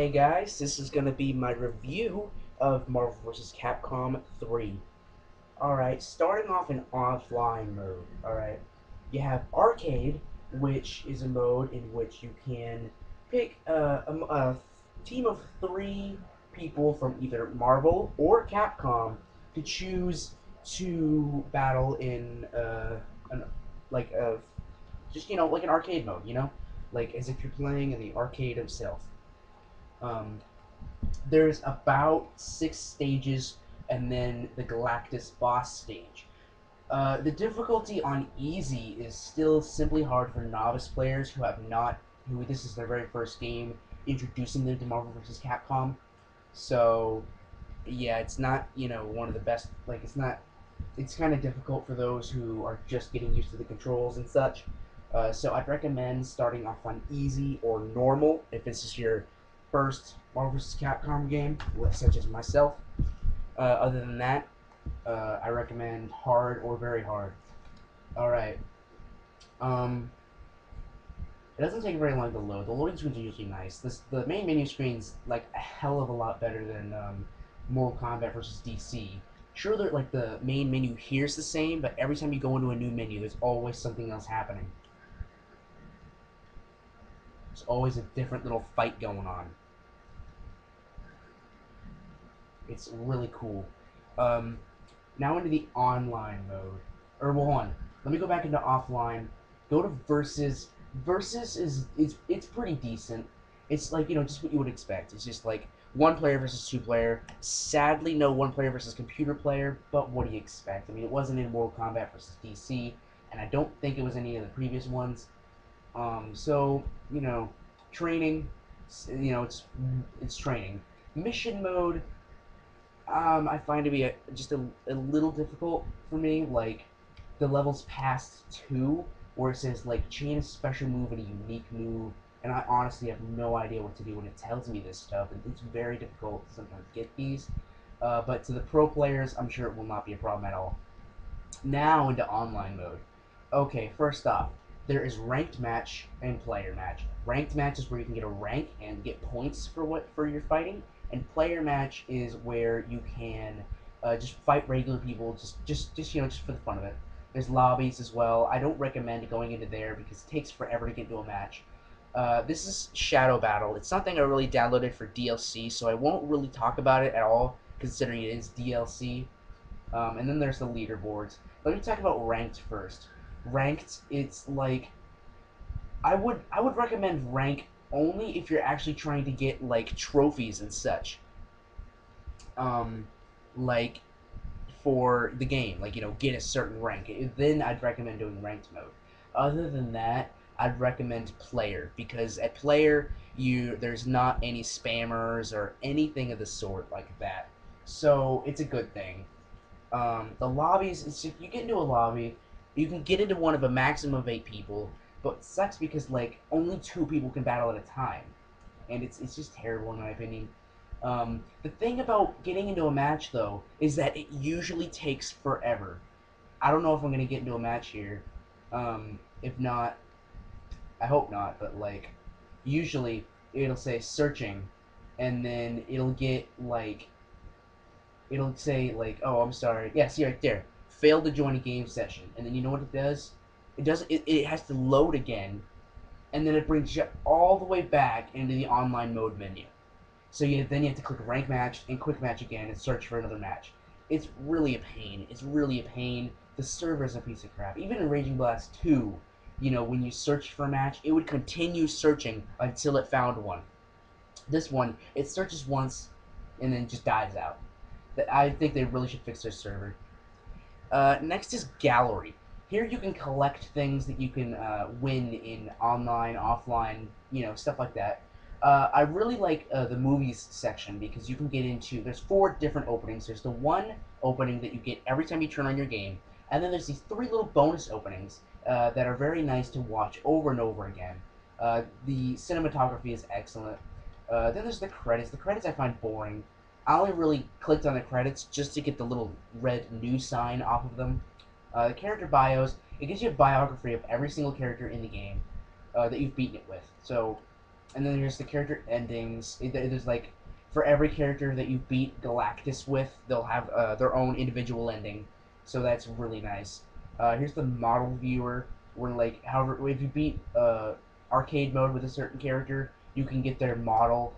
Hey guys, this is going to be my review of Marvel vs. Capcom 3. Alright, starting off in offline mode. Alright, you have Arcade, which is a mode in which you can pick a team of 3 people from either Marvel or Capcom to choose to battle in an, like a just like an arcade mode, like as if you're playing in the arcade itself. Um, there's about 6 stages and then the Galactus boss stage. The difficulty on easy is still simply hard for novice players who this is their very first game introducing them to Marvel vs. Capcom. So yeah, it's not one of the best. Like it's kind of difficult for those who are just getting used to the controls and such. So I'd recommend starting off on easy or normal if this is your first Marvel vs. Capcom game, such as myself. Other than that, I recommend hard or very hard. All right. Um, it doesn't take very long to load. The loading screens are usually nice. The main menu screen's like a hell of a lot better than Mortal Kombat versus DC. Sure, like the main menu here's the same, but every time you go into a new menu, there's always something else happening. There's always a different little fight going on. It's really cool. Um, Now into the online mode. Or well, hold on. Let me go back into offline. Go to versus. Versus it's pretty decent. It's like just what you would expect. It's just like 1 player versus 2 player. Sadly, no 1 player versus computer player. But what do you expect? I mean, it wasn't in Mortal Kombat versus DC, and I don't think it was any of the previous ones. So training. It's training. Mission mode I find to be just a little difficult for me. Like the levels past 2, where it says like chain a special move and a unique move, and I honestly have no idea what to do when it tells me this stuff, and it's very difficult to sometimes get these. But to the pro players, I'm sure it will not be a problem at all. Now into online mode. Okay, first off, there is ranked match and player match. Ranked match is where you can get a rank and get points for your fighting, and player match is where you can just fight regular people, just for the fun of it. There's lobbies as well. I don't recommend going into there because it takes forever to get into a match. This is Shadow Battle. It's something I really downloaded for DLC, so I won't really talk about it at all, considering it is DLC. And then there's the leaderboards. Let me talk about ranked first. Ranked, it's like I would recommend rank only if you're actually trying to get like trophies and such. Um, like for the game, like get a certain rank. Then I'd recommend doing ranked mode. Other than that, I'd recommend player because at player there's not any spammers or anything of the sort like that. So it's a good thing. The lobbies, it's if you get into a lobby, you can get into one of a maximum of 8 people, but it sucks because like only 2 people can battle at a time, and it's just terrible in my opinion. The thing about getting into a match though is that it usually takes forever. I don't know if I'm gonna get into a match here. If not, I hope not. But like, usually it'll say searching, and then it'll say like, "Oh, I'm sorry." Yeah, see right there, failed to join a game session, and then you know what it does? It has to load again, and then it brings you all the way back into the online mode menu. So then you have to click rank match and quick match again and search for another match. It's really a pain. It's really a pain. The server's a piece of crap. Even in Raging Blast 2, when you searched for a match, it would continue searching until it found one. This one, it searches once and then just dies out. I think they really should fix their server. Next is Gallery. Here you can collect things that you can win in online, offline, stuff like that. I really like the movies section because you can get into. There's 4 different openings. There's the one opening that you get every time you turn on your game, and then there's these 3 little bonus openings that are very nice to watch over and over again. The cinematography is excellent. Then there's the credits. The credits I find boring. I only really clicked on the credits just to get the little red news sign off of them. The character bios, it gives you a biography of every single character in the game that you've beaten it with. So And then there's the character endings. There's like for every character that you beat Galactus with, they'll have their own individual ending. So that's really nice. Here's the model viewer, where like however if you beat arcade mode with a certain character, you can get their model,